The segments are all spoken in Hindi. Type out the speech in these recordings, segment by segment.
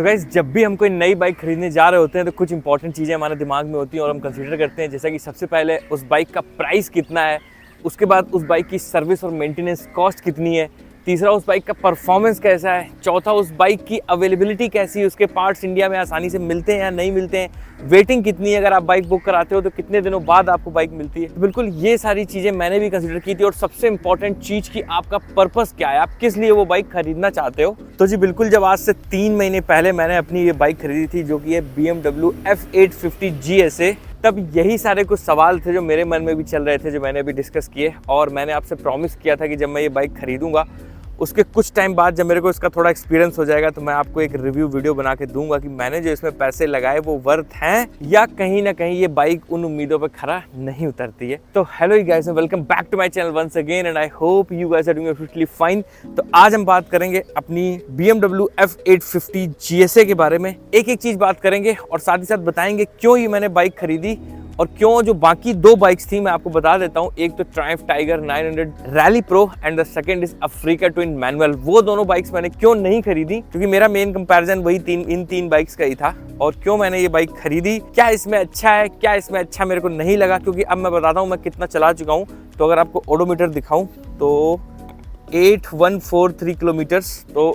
तो गाइस, जब भी हम कोई नई बाइक खरीदने जा रहे होते हैं तो कुछ इंपॉर्टेंट चीज़ें हमारे दिमाग में होती हैं और हम कंसीडर करते हैं, जैसा कि सबसे पहले उस बाइक का प्राइस कितना है, उसके बाद उस बाइक की सर्विस और मेंटेनेंस कॉस्ट कितनी है, तीसरा उस बाइक का परफॉर्मेंस कैसा है, चौथा उस बाइक की अवेलेबिलिटी कैसी है, उसके पार्ट्स इंडिया में आसानी से मिलते हैं या नहीं मिलते हैं, वेटिंग कितनी है, अगर आप बाइक बुक कराते हो तो कितने दिनों बाद आपको बाइक मिलती है। तो बिल्कुल ये सारी चीज़ें मैंने भी कंसीडर की थी और सबसे इंपॉर्टेंट चीज़ की आपका पर्पस क्या है, आप किस लिए वो बाइक खरीदना चाहते हो। तो जी बिल्कुल, जब आज से 3 महीने पहले मैंने अपनी ये बाइक खरीदी थी जो कि है BMW F850 GSA, तब यही सारे कुछ सवाल थे जो मेरे मन में भी चल रहे थे, जो मैंने अभी डिस्कस किए। और मैंने आपसे प्रॉमिस किया था कि जब मैं ये बाइक खरीदूंगा उसके कुछ टाइम बाद, जब मेरे को इसका थोड़ा एक्सपीरियंस हो जाएगा, तो मैं आपको एक रिव्यू वीडियो बना के दूंगा कि मैंने जो इसमें पैसे लगाए वो वर्थ हैं या कहीं ना कहीं ये बाइक उन उम्मीदों पर खरा नहीं उतरती है। तो hello guys, welcome back to my channel once again and I hope you guys are doing absolutely fine. तो आज हम बात करेंगे अपनी BMW F850 GSA के बारे में, एक एक चीज बात करेंगे और साथ ही साथ बताएंगे क्यों ये मैंने बाइक खरीदी और क्यों जो बाकी दो बाइक्स थी मैं आपको बता देता हूँ। एक तो Triumph tiger 900 rally pro and the second is Africa twin manual. वो दोनों बाइक्स मैंने क्यों नहीं खरीदी, क्योंकि मेरा मेन कंपैरिजन वही इन तीन बाइक्स का ही था। और क्यों मैंने ये बाइक खरीदी, क्या इसमें अच्छा है, क्या इसमें अच्छा मेरे को नहीं लगा, क्योंकि अब मैं बताता हूँ मैं कितना चला चुका हूँ। तो अगर आपको ओडोमीटर दिखाऊं तो 8143 किलोमीटर्स, तो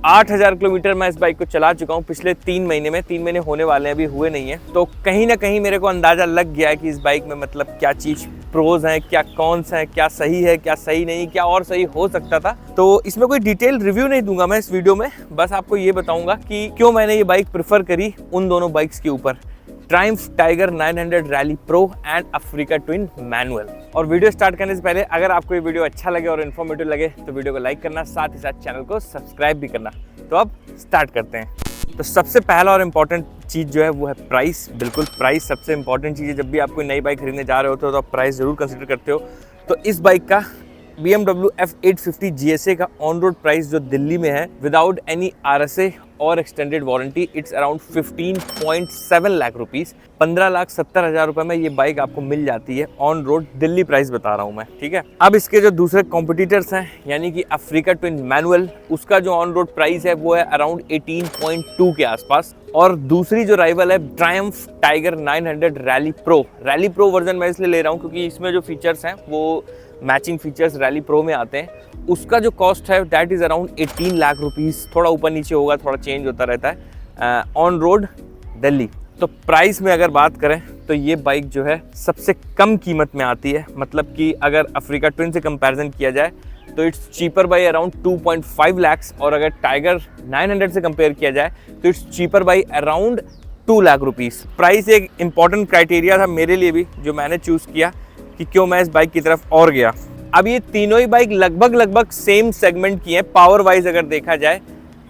8000 किलोमीटर मैं इस बाइक को चला चुका हूँ पिछले 3 महीने में। 3 महीने होने वाले हैं, अभी हुए नहीं है। तो कहीं ना कहीं मेरे को अंदाज़ा लग गया है कि इस बाइक में मतलब क्या चीज़ प्रोज हैं, क्या कॉन्स हैं, क्या सही है, क्या सही नहीं, क्या और सही हो सकता था। तो इसमें कोई डिटेल रिव्यू नहीं दूंगा मैं इस वीडियो में, बस आपको ये बताऊंगा कि क्यों मैंने ये बाइक प्रेफर करी उन दोनों बाइक्स के ऊपर, Triumph tiger 900 rally pro and Africa twin manual. और वीडियो स्टार्ट करने से पहले अगर आपको ये वीडियो अच्छा लगे और इन्फॉर्मेटिव लगे तो वीडियो को लाइक करना, साथ ही साथ चैनल को सब्सक्राइब भी करना। तो अब स्टार्ट करते हैं। तो सबसे पहला और इम्पॉर्टेंट चीज़ जो है वो है प्राइस। बिल्कुल, प्राइस सबसे इंपॉर्टेंट चीज़ है। जब भी आप कोई नई बाइक खरीदने जा रहे होते हो तो आप प्राइस ज़रूर कंसिडर करते हो। तो इस बाइक का BMW F850 GSA का ऑन रोड प्राइस जो दिल्ली में है विदाउट एनी RSA और extended warranty, it's around 15.7 lakh rupees. 15,70,000 रुपये में ये बाइक आपको मिल जाती है ऑन रोड। दिल्ली प्राइस बता रहा हूँ मैं, ठीक है। अब इसके जो दूसरे कॉम्पिटिटर्स हैं यानी कि अफ्रीका ट्विन मैनुअल, उसका जो ऑन रोड प्राइस है वो है अराउंड 18.2 के आसपास। और दूसरी जो राइवल है Triumph tiger 900 rally pro version मैं इसलिए ले रहा हूँ क्योंकि इसमें जो फीचर्स हैं वो मैचिंग फीचर्स रैली प्रो में आते हैं। उसका जो कॉस्ट है that is around 18 lakh rupees, थोड़ा ऊपर नीचे होगा, थोड़ा चेंज होता रहता है ऑन रोड दिल्ली। तो प्राइस में अगर बात करें तो ये बाइक जो है सबसे कम कीमत में आती है, मतलब कि अगर अफ्रीका ट्विन से कंपैरिजन किया जाए तो it's cheaper by around 2.5 lakhs, और अगर टाइगर 900 से कंपेयर किया जाए तो it's cheaper by around 2 lakh rupees. Price एक इंपॉर्टेंट क्राइटेरिया था मेरे लिए भी, जो मैंने चूज़ किया कि क्यों मैं इस बाइक की तरफ और गया। अब ये तीनों ही बाइक लगभग सेम सेगमेंट की हैं पावर वाइज अगर देखा जाए।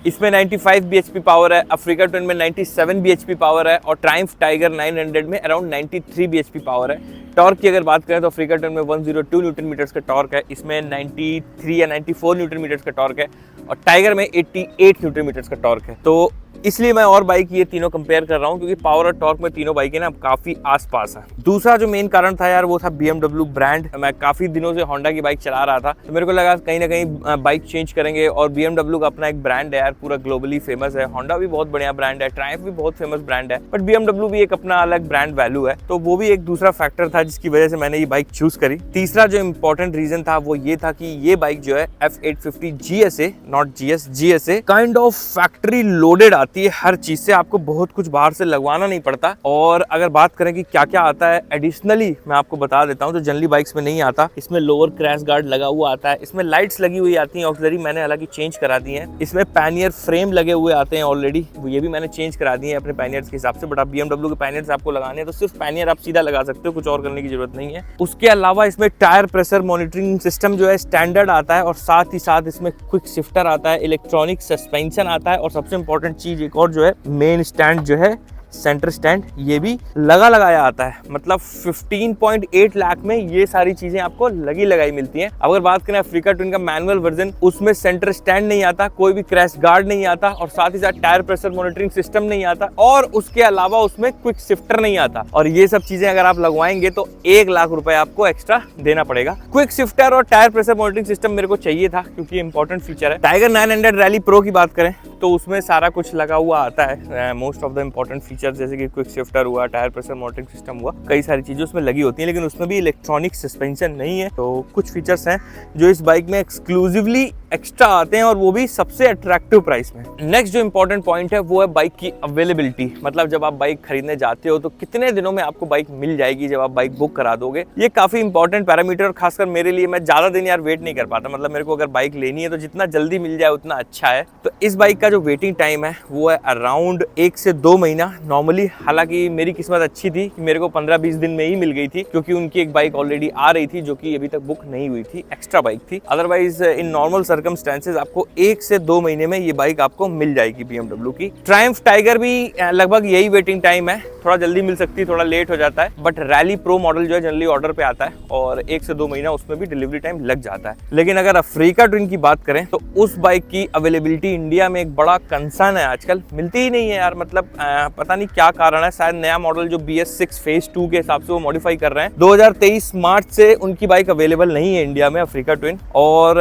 इसमें 95 bhp पावर है, अफ्रीका ट्विन में 97 bhp पावर है और ट्रायम्फ टाइगर 900 में अराउंड 93 bhp पावर है। टॉर्क की अगर बात करें तो अफ्रीका ट्विन में 102 न्यूटन मीटर्स का टॉर्क है, इसमें 93 या 94 न्यूटन मीटर्स का टॉर्क है और टाइगर में 88 न्यूटन मीटर्स का टॉर्क है। तो इसलिए मैं और बाइक ये तीनों कंपेयर कर रहा हूँ क्योंकि पावर और टॉर्क में तीनों बाइकें ना काफ़ी आसपास हैं। दूसरा जो मेन कारण था यार वो था BMW ब्रांड। मैं काफ़ी दिनों से होंडा की बाइक चला रहा था तो मेरे को लगा कहीं ना कहीं बाइक चेंज करेंगे, और BMW का अपना एक ब्रांड है यार, पूरा ग्लोबली फेमस है। होंडा भी बहुत बढ़िया ब्रांड है, ट्रायम्फ भी बहुत फेमस ब्रांड है, बट BMW भी एक अपना अलग ब्रांड वैल्यू है। तो वो भी एक दूसरा फैक्टर था जिसकी वजह से मैंने ये बाइक चूज करी। तीसरा जो इंपॉर्टेंट रीजन था वो ये था कि ये बाइक जो है F850 GSA, not GSA, kind of factory loaded आती है हर चीज से, आपको बहुत कुछ बाहर से लगवाना नहीं पड़ता। और अगर बात करें कि क्या क्या आता है एडिशनली, मैं आपको बता देता हूँ जो जनरली बाइक्स में नहीं आता। इसमें लोअर क्रैश गार्ड लगा हुआ आता है, इसमें लाइट्स लगी हुई आती हैं ऑक्सिलरी, मैंने हालांकि चेंज करा दी हैं। इसमें पैनियर फ्रेम लगे हुए आते हैं ऑलरेडी, ये भी मैंने चेंज करा दिए हैं अपने पैनियर्स के हिसाब से। बट आप BMW के पैनियर्स आपको लगाने हैं तो सिर्फ पैनियर आप सीधा लगा सकते हो, कुछ और करने की जरूरत नहीं है। उसके अलावा इसमें टायर प्रेशर मॉनिटरिंग सिस्टम जो है स्टैंडर्ड आता है, और साथ ही साथ इसमें क्विक शिफ्टर आता है, इलेक्ट्रॉनिक सस्पेंशन आता है, और सबसे इंपॉर्टेंट चीज एक और जो है मेन स्टैंड जो है सेंटर स्टैंड ये भी लगा लगाया आता है, मतलब 15.8 लाख में ये सारी चीजें आपको लगी लगाई मिलती हैं। अगर बात करें अफ्रीका ट्विन का मैनुअल वर्जन, उसमें सेंटर स्टैंड नहीं आता, कोई भी क्रैश गार्ड नहीं आता और साथ ही साथ टायर प्रेशर मॉनिटरिंग सिस्टम नहीं आता और उसके अलावा उसमें क्विक शिफ्टर नहीं आता। और ये सब चीजें अगर आप लगवाएंगे तो 1 लाख रुपए आपको एक्स्ट्रा देना पड़ेगा। क्विक शिफ्टर और टायर प्रेशर मॉनिटरिंग सिस्टम मेरे को चाहिए था क्योंकि इंपॉर्टेंट फीचर है। टाइगर 900 रैली प्रो की बात करें तो उसमें सारा कुछ लगा हुआ आता है, most of the important feature जैसे कि क्विक शिफ्टर हुआ, टायर प्रेशर मॉनिटरिंग सिस्टम हुआ, कई सारी चीजें उसमें लगी होती हैं, लेकिन उसमें भी इलेक्ट्रॉनिक सस्पेंशन नहीं है। तो कुछ फीचर्स हैं जो इस बाइक में एक्सक्लूसिवली एक्स्ट्रा आते हैं और वो भी सबसे अट्रैक्टिव प्राइस में। नेक्स्ट जो इंपॉर्टेंट पॉइंट है वो है बाइक की अवेलेबिलिटी, मतलब जब आप बाइक खरीदने जाते हो तो कितने दिनों में आपको बाइक मिल जाएगी जब आप बाइक बुक करा दोगे। ये काफी इंपॉर्टेंट पैरामीटर और खासकर मेरे लिए, मैं ज्यादा दिन यार वेट नहीं कर पाता, मतलब मेरे को अगर बाइक लेनी है तो जितना जल्दी मिल जाए उतना अच्छा है। तो इस बाइक का जो वेटिंग टाइम है वो है अराउंड 1 से 2 महीना नॉर्मली। हालांकि मेरी किस्मत अच्छी थी कि मेरे को 15-20 दिन में ही मिल गई थी क्योंकि उनकी एक बाइक ऑलरेडी आ रही थी जो कि अभी तक बुक नहीं हुई थी, एक्स्ट्रा बाइक थी। अदरवाइज इन नॉर्मल सर्कमस्टेंसेज आपको 1 से 2 महीने में ये बाइक आपको मिल जाएगी BMW की। ट्रायम्फ टाइगर भी लगभग यही वेटिंग टाइम है, थोड़ा जल्दी मिल सकती है, थोड़ा लेट हो जाता है, बट रैली प्रो मॉडल जो है जनरली ऑर्डर पे आता है और 1 से 2 महीना उसमें भी डिलीवरी टाइम लग जाता है। लेकिन अगर अफ्रीका ट्विन की बात करें तो उस बाइक की अवेलेबिलिटी इंडिया में एक बड़ा कंसर्न है, आजकल मिलती ही नहीं है यार। मतलब पता नहीं क्या कारण है, शायद नया मॉडल जो BS6 फेज 2 के हिसाब से वो मॉडिफाई कर रहे हैं। 2023 मार्च से उनकी बाइक अवेलेबल नहीं है इंडिया में अफ्रीका ट्विन, और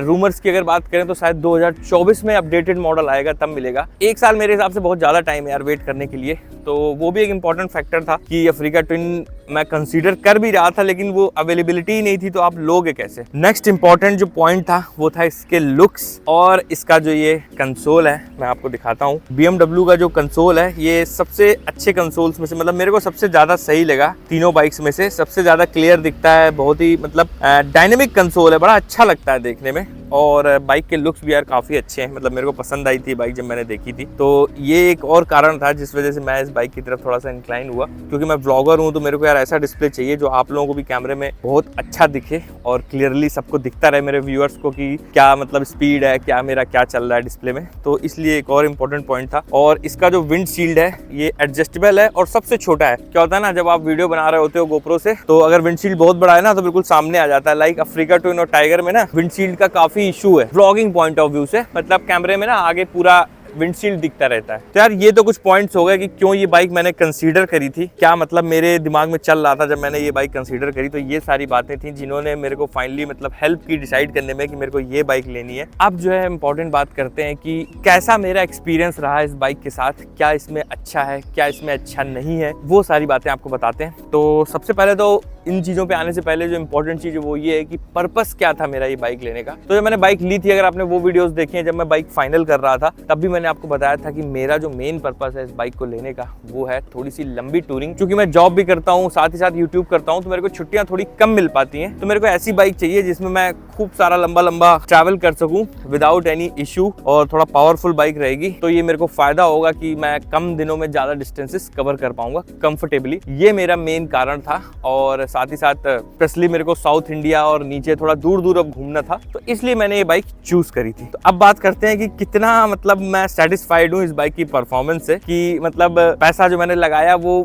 रूमर्स की अगर बात करें तो शायद 2024 में अपडेटेड मॉडल आएगा तब मिलेगा। 1 साल मेरे हिसाब से बहुत ज्यादा टाइम है यार वेट करने के लिए, तो वो भी एक इंपॉर्टेंट फैक्टर था कि अफ्रीका ट्विन मैं कंसीडर कर भी रहा था लेकिन वो अवेलेबिलिटी ही नहीं थी, तो आप लोगे कैसे। नेक्स्ट इंपॉर्टेंट जो पॉइंट था वो था इसके लुक्स और इसका जो ये कंसोल है, मैं आपको दिखाता हूँ। BMW का जो कंसोल है ये सबसे अच्छे कंसोल्स में से, मतलब मेरे को सबसे ज्यादा सही लगा तीनों बाइक्स में से, सबसे ज्यादा क्लियर दिखता है, बहुत ही मतलब डायनेमिक कंसोल है, बड़ा अच्छा लगता है देखने में। और बाइक के लुक्स भी यार काफ़ी अच्छे हैं, मतलब मेरे को पसंद आई थी बाइक जब मैंने देखी थी। तो ये एक और कारण था जिस वजह से मैं इस बाइक की तरफ थोड़ा सा इंक्लाइन हुआ, क्योंकि मैं ब्लॉगर हूँ तो मेरे को यार ऐसा डिस्प्ले चाहिए जो आप लोगों को भी कैमरे में बहुत अच्छा दिखे और क्लियरली सबको दिखता रहे, मेरे व्यूअर्स को, कि क्या मतलब स्पीड है, क्या मेरा क्या चल रहा है डिस्प्ले में। तो इसलिए एक और इम्पोर्टेंट पॉइंट था। और इसका जो विंड शील्ड है ये एडजस्टेबल है और सबसे छोटा है। क्या होता है ना, जब आप वीडियो बना रहे होते हो गोप्रो से तो अगर विंड शील्ड बहुत बड़ा है ना तो बिल्कुल सामने आ जाता है। लाइक अफ्रीका ट्विन और टाइगर में ना विंड शील्ड का काफी इशू है व्लॉगिंग पॉइंट ऑफ व्यू से, मतलब कैमरे में ना आगे पूरा विंडशील्ड दिखता रहता है। तो यार ये तो कुछ पॉइंट्स हो गए कि क्यों ये बाइक मैंने कंसीडर करी थी, क्या मतलब मेरे दिमाग में चल रहा था जब मैंने ये बाइक कंसीडर करी। तो ये सारी बातें थी जिन्होंने मेरे को फाइनली मतलब हेल्प की डिसाइड करने में कि मेरे को ये बाइक लेनी है। अब जो है इंपॉर्टेंट बात करते हैं कि कैसा मेरा एक्सपीरियंस रहा इस बाइक के साथ, क्या इसमें अच्छा है, क्या इसमें अच्छा नहीं है, वो सारी बातें आपको बताते हैं। तो सबसे पहले तो इन चीज़ों पे आने से पहले जो इंपॉर्टेंट चीज़ है वो ये है कि पर्पस क्या था मेरा ये बाइक लेने का। तो जब मैंने बाइक ली थी, अगर आपने वो वीडियोस देखे हैं जब मैं बाइक फाइनल कर रहा था, तब भी मैंने आपको बताया था कि मेरा जो मेन पर्पस है इस बाइक को लेने का वो है थोड़ी सी लंबी टूरिंग। क्योंकि मैं जॉब भी करता हूँ, साथ ही साथ यूट्यूब करता हूँ, तो मेरे को छुट्टियाँ थोड़ी कम मिल पाती हैं। तो मेरे को ऐसी बाइक चाहिए जिसमें मैं खूब सारा लंबा ट्रैवल कर सकूँ विदाउट एनी इशू, और थोड़ा पावरफुल बाइक रहेगी। तो ये मेरे को फायदा होगा कि मैं कम दिनों में ज्यादा डिस्टेंसेस कवर कर पाऊंगा कंफर्टेबली। ये मेरा मेन कारण था। और साथ ही साथ स्पेशली मेरे को साउथ इंडिया और नीचे थोड़ा दूर अब घूमना था, तो इसलिए मैंने ये बाइक चूज करी थी। तो अब बात करते हैं कि कितना मतलब मैं सेटिस्फाइड हूँ इस बाइक की परफॉर्मेंस से, कि मतलब पैसा जो मैंने लगाया वो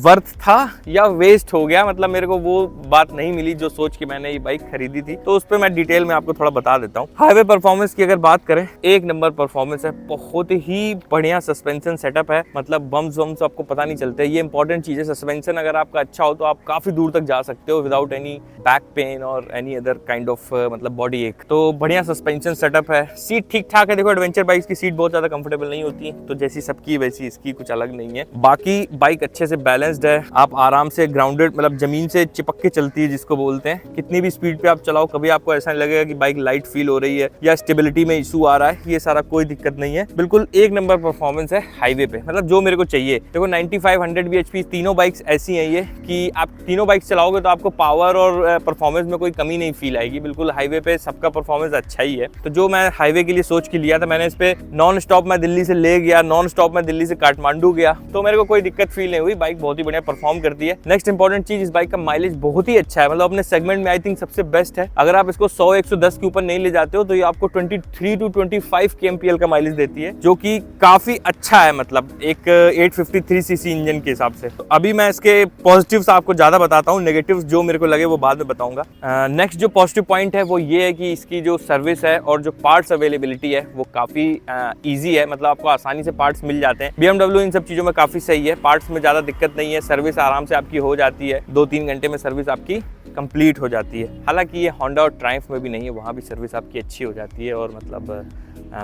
वर्थ था या वेस्ट हो गया। मतलब मेरे को वो बात नहीं मिली जो सोच के मैंने ये बाइक खरीदी थी। तो उस पर मैं डिटेल में आपको थोड़ा बता देता हूँ। हाईवे परफॉर्मेंस की अगर बात करें, 1 नंबर परफॉर्मेंस है, बहुत ही बढ़िया सस्पेंशन सेटअप है, मतलब बम्स आपको पता नहीं चलते। ये इंपॉर्टेंट चीज है, सस्पेंशन अगर आपका अच्छा हो तो आप काफी दूर तक जा सकते हो विदाउट एनी बैक पेन और एनी अदर काइंड ऑफ मतलब बॉडी एक। तो बढ़िया सस्पेंशन सेटअप है। सीट ठीक ठाक है। देखो एडवेंचर बाइक्स की सीट बहुत ज्यादा कंफर्टेबल नहीं होती, तो जैसी सबकी वैसी इसकी कुछ अलग नहीं है। बाकी बाइक अच्छे से बैलेंस्ड है, आप आराम से ग्राउंडेड मतलब जमीन से चिपक के चलती है जिसको बोलते हैं। कितनी भी स्पीड पे आप चलाओ कभी आपको ऐसा नहीं लगेगा कि बाइक लाइट फील हो रही है या स्टेबिलिटी में इशू आ रहा है, ये सारा कोई दिक्कत नहीं है। बिल्कुल 1 नंबर परफॉर्मेंस है हाईवे पे, मतलब जो मेरे को चाहिए। देखो 9500 bhp तीनों बाइक्स ऐसी हैं ये कि आप तीनों बाइक्स चलाओगे तो आपको पावर और परफॉर्मेंस में कोई कमी नहीं फील आएगी। बिल्कुल हाईवे पे सबका परफॉर्मेंस अच्छा ही है। तो जो मैं हाईवे के लिए सोच के लिया था, मैंने इस पे नॉन स्टॉप मैं दिल्ली से ले गया, नॉन स्टॉप मैं दिल्ली से काठमांडू गया, तो मेरे को कोई दिक्कत फील नहीं हुई। बाइक बहुत बहुत ही बढ़िया परफॉर्म करती है। नेक्स्ट इंपॉर्टेंट चीज, इस बाइक का माइलेज बहुत ही अच्छा है, मतलब अपने सेगमेंट में आई थिंक सबसे बेस्ट है। अगर आप इसको 100-110 के ऊपर नहीं ले जाते हो तो ये आपको 23 to 25 kmpl का माइलेज देती है, जो कि काफी अच्छा है, मतलब एक 853 सीसी इंजन के हिसाब से। तो अभी मैं इसके पॉजिटिव्स आपको ज्यादा बताता हूँ, नेगेटिव्स जो मेरे को लगे वो बाद में बताऊंगा। नेक्स्ट जो पॉजिटिव पॉइंट है वो ये है कि इसकी जो सर्विस है और जो पार्ट्स अवेलेबिलिटी है वो काफी ईजी है, मतलब आपको आसानी से पार्ट्स मिल जाते हैं। BMW इन सब चीजों में काफी सही है, पार्ट्स में ज्यादा दिक्कत नहीं है, सर्विस आराम से आपकी हो जाती है, 2-3 घंटे में सर्विस आपकी कंप्लीट हो जाती है। हालांकि ये होंडा और ट्रायम्फ में भी नहीं है, वहाँ भी सर्विस आपकी अच्छी हो जाती है और मतलब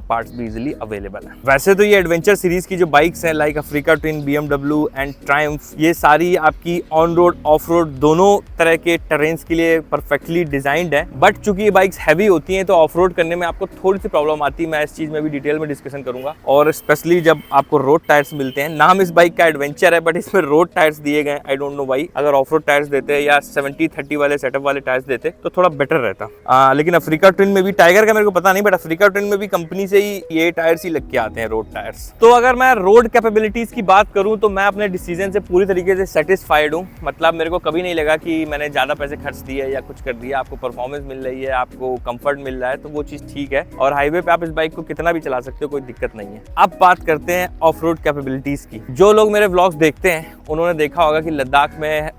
पार्ट्स भी इजीली अवेलेबल है। वैसे तो ये एडवेंचर सीरीज की जो बाइक्स हैं like Africa twin, BMW and Triumph, ये सारी आपकी ऑन रोड ऑफ रोड दोनों तरह के टेरेन्स के लिए परफेक्टली डिजाइंड है। बट चूंकि ये बाइक्स हैवी होती हैं तो ऑफ रोड करने में आपको थोड़ी सी प्रॉब्लम आती है, मैं इस चीज में भी डिटेल में डिस्कशन करूंगा। और स्पेशली जब आपको रोड टायर्स मिलते हैं, नाम इस बाइक का एडवेंचर है बट इसमें रोड टायर्स दिए गए, आई डोंट नो व्हाई। अगर ऑफ रोड टायर्स देते या 70-30 वाले सेटअप वाले टायर्स देते तो थोड़ा बेटर रहता। लेकिन अफ्रीका ट्विन में भी, टाइगर का मेरे को पता नहीं, बट अफ्रीका ट्विन में भी कंपनी से ही ये टायर्स ही लग के आते हैं, रोड टायर्स। तो अगर मैं रोड कैपेबिलिटीज की बात करूं तो मैं अपने डिसीजन से पूरी तरीके से सेटिस्फाइड हूं, मतलब मेरे को कभी नहीं लगा कि मैंने ज्यादा पैसे खर्च दिए या कुछ कर दिया। आपको परफॉर्मेंस मिल रही है, आपको कंफर्ट मिल रहा है तो वो चीज ठीक है, और हाईवे पे आप इस बाइक को कितना भी चला सकते हो, कोई दिक्कत नहीं है। अब बात करते हैं ऑफ रोड कैपेबिलिटीज की। जो लोग मेरे व्लॉग्स देखते हैं उन्होंने देखा होगा कि लद्दाख में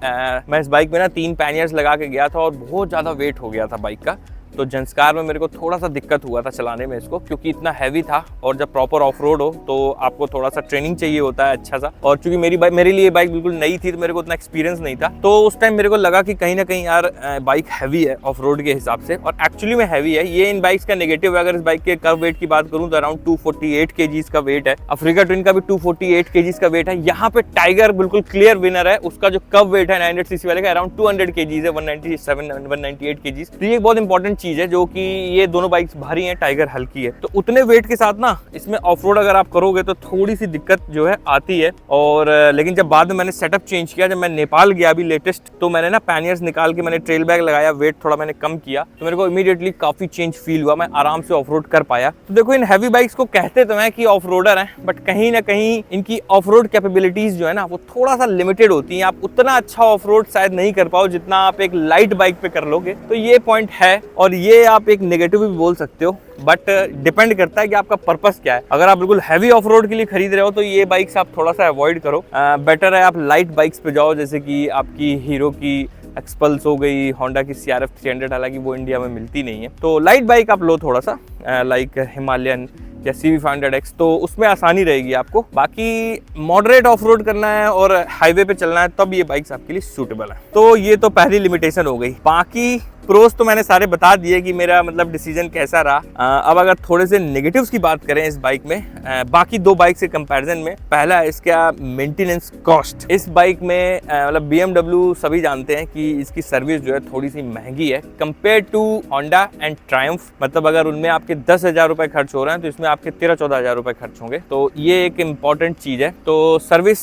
मैं इस बाइक में ना 3 पैनियर्स लगा के गया था और बहुत ज्यादा वेट हो गया था बाइक का। तो जंस्कार में मेरे को थोड़ा सा दिक्कत हुआ था चलाने में इसको, क्योंकि इतना हैवी था, और जब प्रॉपर ऑफ रोड हो तो आपको थोड़ा सा ट्रेनिंग चाहिए होता है अच्छा सा। और चूंकि मेरे लिए बाइक बिल्कुल नई थी तो मेरे को उतना एक्सपीरियंस नहीं था, तो उस टाइम मेरे को लगा कि कहीं ना कहीं यार बाइक हैवी है ऑफ रोड के हिसाब से, और एक्चुअली में हैवी है। ये इन बाइक्स का नेगेटिव है। अगर इस बाइक के कर्व वेट की बात करूँ तो अराउंड 248 kgs का वेट है। अफ्रीका ट्विन का भी 248 kgs का वेट है। यहाँ पे टाइगर बिल्कुल क्लियर विनर है, उसका जो कर्व वेट है 900 सीसी वाले का अराउंड 200 kgs है, 197-198 kgs। तो ये एक बहुत इंपॉर्टेंट चीज है, जो कि ये दोनों बाइक्स भारी हैं, टाइगर हल्की है, तो उतने वेट के साथ ना इसमें ऑफ रोड अगर आप करोगे तो थोड़ी सी दिक्कत जो है आती है। और लेकिन जब बाद में मैंने सेटअप चेंज किया, जब मैं नेपाल गया अभी लेटेस्ट, तो मैंने ना पैनियर्स निकाल के मैंने ट्रेल बैग लगाया, वेट थोड़ा मैंने कम किया, तो मेरे को इमीडिएटली काफी चेंज फील हुआ, मैं आराम से ऑफ रोड कर पाया। तो देखो, इन हैवी बाइक्स को कहते तो हैं कि ऑफ रोडर है, बट कहीं ना कहीं इनकी ऑफ रोड कैपेबिलिटीज जो है ना वो थोड़ा सा लिमिटेड होती है। आप उतना अच्छा ऑफ रोड शायद नहीं कर पाओ जितना आप एक लाइट बाइक पे कर लोगे, तो ये पॉइंट है। और ये आप एक नेगेटिव भी बोल सकते हो, बट डिपेंड करता है कि आपका पर्पस क्या है। अगर आप बिल्कुल हैवी ऑफ रोड के लिए खरीद रहे हो तो ये बाइक्स आप थोड़ा सा अवॉइड करो। बेटर है आप लाइट बाइक्स पे जाओ, जैसे कि आपकी हीरो की एक्सपल्स हो गई, होंडा की CRF 300, हालांकि वो इंडिया में मिलती नहीं है, तो लाइट बाइक आप लो थोड़ा सा, लाइक हिमालयन या CV500X, तो उसमें आसानी रहेगी आपको। बाकी मॉडरेट ऑफ रोड करना है और हाईवे पे चलना है तब ये बाइक्स आपके लिए सूटेबल है। तो ये तो पहली लिमिटेशन हो गई। बाकी प्रोस तो मैंने सारे बता दिए कि मेरा मतलब डिसीजन कैसा रहा। अब अगर थोड़े से नेगेटिव्स की बात करें इस बाइक में, बाकी दो बाइक से कंपैरिजन में, पहला है इसका मेंटेनेंस कॉस्ट। इस बाइक में मतलब BMW सभी जानते हैं कि इसकी सर्विस जो है थोड़ी सी महंगी है compare to Honda and Triumph. मतलब अगर उनमें आपके 10,000 रुपए खर्च हो रहे हैं तो इसमें आपके 13-14 हज़ार रुपए खर्च होंगे, तो ये एक इम्पॉर्टेंट चीज है। तो सर्विस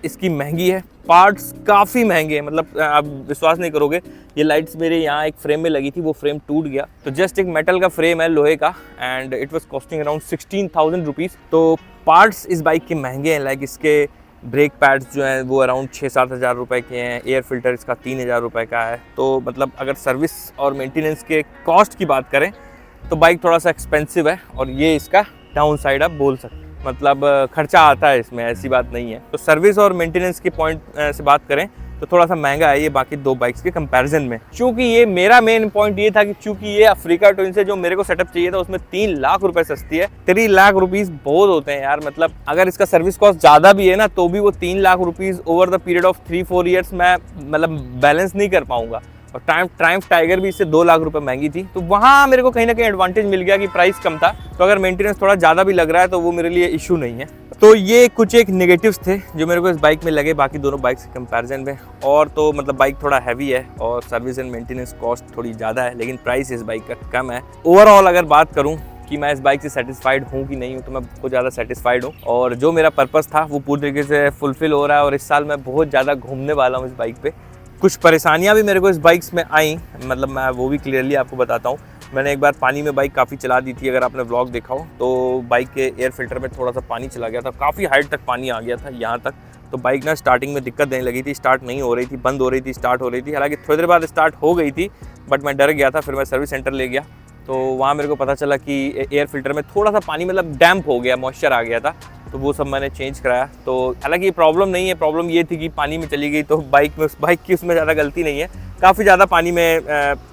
इसकी महंगी है, पार्ट्स काफ़ी महंगे हैं, मतलब आप विश्वास नहीं करोगे, ये लाइट्स मेरे यहाँ एक फ्रेम में लगी थी, वो फ्रेम टूट गया, तो जस्ट एक मेटल का फ्रेम है लोहे का, and it was costing around 16,000 rupees. तो पार्ट्स इस बाइक के महंगे हैं, लाइक इसके ब्रेक पैड्स जो हैं वो अराउंड 6-7 हज़ार रुपये के हैं, एयर फिल्टर इसका 3,000 रुपये का है। तो मतलब अगर सर्विस और मेंटेनेंस के कॉस्ट की बात करें तो बाइक थोड़ा सा एक्सपेंसिव है, और ये इसका डाउन साइड आप बोल सकते हैं, मतलब खर्चा आता है इसमें, ऐसी बात नहीं है। तो सर्विस और मेंटेनेंस के पॉइंट से बात करें तो थोड़ा सा महंगा है ये बाकी दो बाइक्स के कंपैरिजन में। क्योंकि ये मेरा मेन पॉइंट ये था कि चूंकि ये अफ्रीका ट्विन से जो मेरे को सेटअप चाहिए था उसमें 3 लाख रुपए सस्ती है। 3 लाख रुपीज बहुत होते हैं यार, मतलब अगर इसका सर्विस कॉस्ट ज्यादा भी है ना तो भी वो 3 lakh rupees over the period of 3-4 years मैं मतलब बैलेंस नहीं कर पाऊंगा। और ट्रायम्फ टाइगर भी इससे 2 लाख रुपए महंगी थी, तो वहाँ मेरे को कहीं ना कहीं एडवांटेज मिल गया कि प्राइस कम था। तो अगर मेंटेनेंस थोड़ा ज़्यादा भी लग रहा है तो वो मेरे लिए इशू नहीं है। तो ये कुछ एक नेगेटिव्स थे जो मेरे को इस बाइक में लगे बाकी दोनों बाइक के कंपैरिजन में। और तो मतलब बाइक थोड़ा हैवी है और सर्विस एंड मेंटेनेंस कॉस्ट थोड़ी ज़्यादा है, लेकिन प्राइस इस बाइक का कम है। ओवरऑल अगर बात करूँ कि मैं इस बाइक से सेटिस्फाइड हूँ कि नहीं हूँ, तो मैं बहुत ज़्यादा सेटिस्फाइड हूँ, और जो मेरा पर्पस था वो पूरी तरीके से फुलफिल हो रहा है। और इस साल मैं बहुत ज़्यादा घूमने वाला हूँ इस बाइक पे। कुछ परेशानियां भी मेरे को इस बाइक्स में आई, मतलब मैं वो भी क्लियरली आपको बताता हूँ। मैंने एक बार पानी में बाइक काफ़ी चला दी थी, अगर आपने व्लॉग देखा हो तो बाइक के एयर फिल्टर में थोड़ा सा पानी चला गया था, काफ़ी हाइट तक पानी आ गया था यहाँ तक, तो बाइक ना स्टार्टिंग में दिक्कत देने लगी थी, स्टार्ट नहीं हो रही थी, बंद हो रही थी, स्टार्ट हो रही थी। हालांकि थोड़ी देर बाद स्टार्ट हो गई थी, बट मैं डर गया था। फिर मैं सर्विस सेंटर ले गया, तो वहाँ मेरे को पता चला कि एयर फिल्टर में थोड़ा सा पानी मतलब डैम्प हो गया, मॉइस्चर आ गया था, तो वो सब मैंने चेंज कराया। तो हालांकि ये प्रॉब्लम नहीं है, प्रॉब्लम ये थी कि पानी में चली गई, तो बाइक की उसमें ज़्यादा गलती नहीं है, काफ़ी ज़्यादा पानी में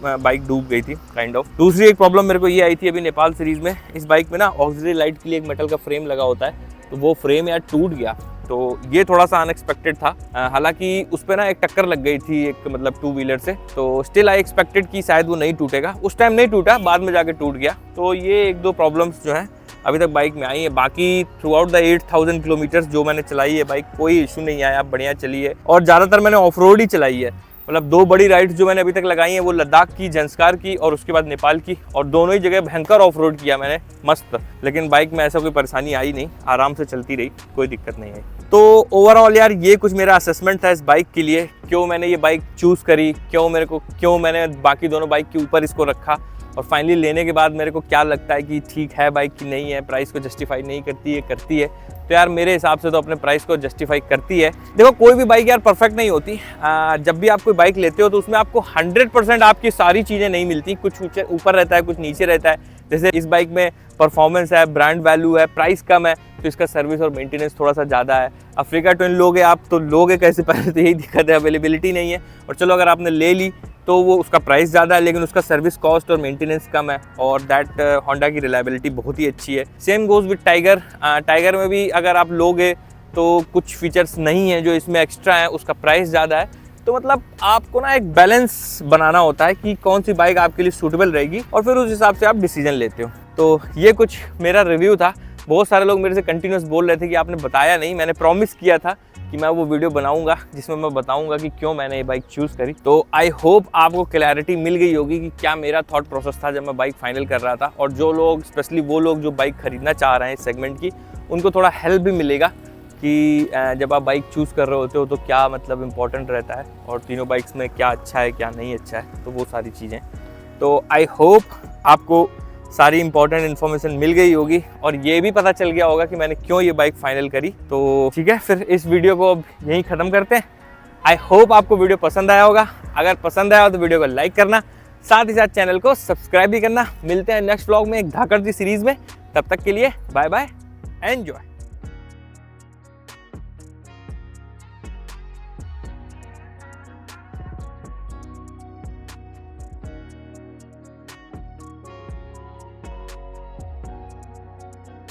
बाइक डूब गई थी काइंड ऑफ। दूसरी एक प्रॉब्लम मेरे को ये आई थी अभी नेपाल सीरीज़ में, इस बाइक में ना ऑक्सिलरी लाइट के लिए एक मेटल का फ्रेम लगा होता है, तो वो फ्रेम यार टूट गया। तो ये थोड़ा सा अनएक्सपेक्टेड था। हालांकि उस पर ना एक टक्कर लग गई थी एक मतलब 2 व्हीलर से, तो स्टिल आई एक्सपेक्टेड कि शायद वो नहीं टूटेगा। उस टाइम नहीं टूटा, बाद में जाके टूट गया। तो ये 1-2 प्रॉब्लम्स जो हैं अभी तक बाइक में आई है। बाकी थ्रू आउट द 8000 किलोमीटर्स जो मैंने चलाई है बाइक, कोई इशू नहीं आया, बढ़िया चली है। और ज़्यादातर मैंने ऑफ रोड ही चलाई है, मतलब 2 बड़ी राइड्स जो मैंने अभी तक लगाई हैं वो लद्दाख की, जंस्कार की और उसके बाद नेपाल की, और दोनों ही जगह भयंकर ऑफ रोड किया मैंने, मस्त। लेकिन बाइक में ऐसा कोई परेशानी आई नहीं, आराम से चलती रही, कोई दिक्कत नहीं आई। तो ओवरऑल यार ये कुछ मेरा असेसमेंट था इस बाइक के लिए, क्यों मैंने ये बाइक चूज़ करी, क्यों मैंने बाकी दोनों बाइक के ऊपर इसको रखा, और फाइनली लेने के बाद मेरे को क्या लगता है कि ठीक है बाइक की नहीं है, प्राइस को जस्टिफाई नहीं करती है, करती है। तो यार मेरे हिसाब से तो अपने प्राइस को जस्टिफाई करती है। देखो कोई भी बाइक यार परफेक्ट नहीं होती। जब भी आप कोई बाइक लेते हो तो उसमें आपको 100% आपकी सारी चीज़ें नहीं मिलती, कुछ ऊपर रहता है, कुछ नीचे रहता है। जैसे इस बाइक में परफॉर्मेंस है, ब्रांड वैल्यू है, प्राइस कम है, तो इसका सर्विस और मेंटेनेंस थोड़ा सा ज़्यादा है। अफ्रीका ट्विन लोगे आप तो लोगे कैसे, पहले तो यही दिक्कत है, अवेलेबिलिटी नहीं है। और चलो अगर आपने ले ली तो वो उसका प्राइस ज़्यादा है, लेकिन उसका सर्विस कॉस्ट और मेंटेनेंस कम है, और दैट होंडा की रिलायबिलिटी बहुत ही अच्छी है। Same goes with tiger. Tiger में भी अगर आप लोगे तो कुछ फीचर्स नहीं है जो इसमें एक्स्ट्रा है, उसका प्राइस ज़्यादा है। तो मतलब आपको ना एक बैलेंस बनाना होता है कि कौन सी बाइक आपके लिए सूटेबल रहेगी, और फिर उस हिसाब से आप डिसीजन लेते हो। तो ये कुछ मेरा रिव्यू था। बहुत सारे लोग मेरे से कंटिन्यूस बोल रहे थे कि आपने बताया नहीं, मैंने प्रॉमिस किया था कि मैं वो वीडियो बनाऊंगा जिसमें मैं बताऊंगा कि क्यों मैंने ये बाइक चूज़ करी। तो आई होप आपको क्लैरिटी मिल गई होगी कि क्या मेरा थॉट प्रोसेस था जब मैं बाइक फाइनल कर रहा था, और जो लोग स्पेशली वो लोग जो बाइक खरीदना चाह रहे हैं इस सेगमेंट की, उनको थोड़ा हेल्प भी मिलेगा कि जब आप बाइक चूज़ कर रहे होते हो तो क्या मतलब इम्पोर्टेंट रहता है, और तीनों बाइक्स में क्या अच्छा है क्या नहीं अच्छा है, तो वो सारी चीज़ें। तो आई होप आपको सारी इंपॉर्टेंट इन्फॉर्मेशन मिल गई होगी, और ये भी पता चल गया होगा कि मैंने क्यों ये बाइक फाइनल करी। तो ठीक है, फिर इस वीडियो को अब यहीं ख़त्म करते हैं। आई होप आपको वीडियो पसंद आया होगा। अगर पसंद आया हो तो वीडियो को लाइक करना, साथ ही साथ चैनल को सब्सक्राइब भी करना। मिलते हैं नेक्स्ट व्लॉग में एक धाकड़ दी सीरीज़ में, तब तक के लिए बाय बाय, एंजॉय।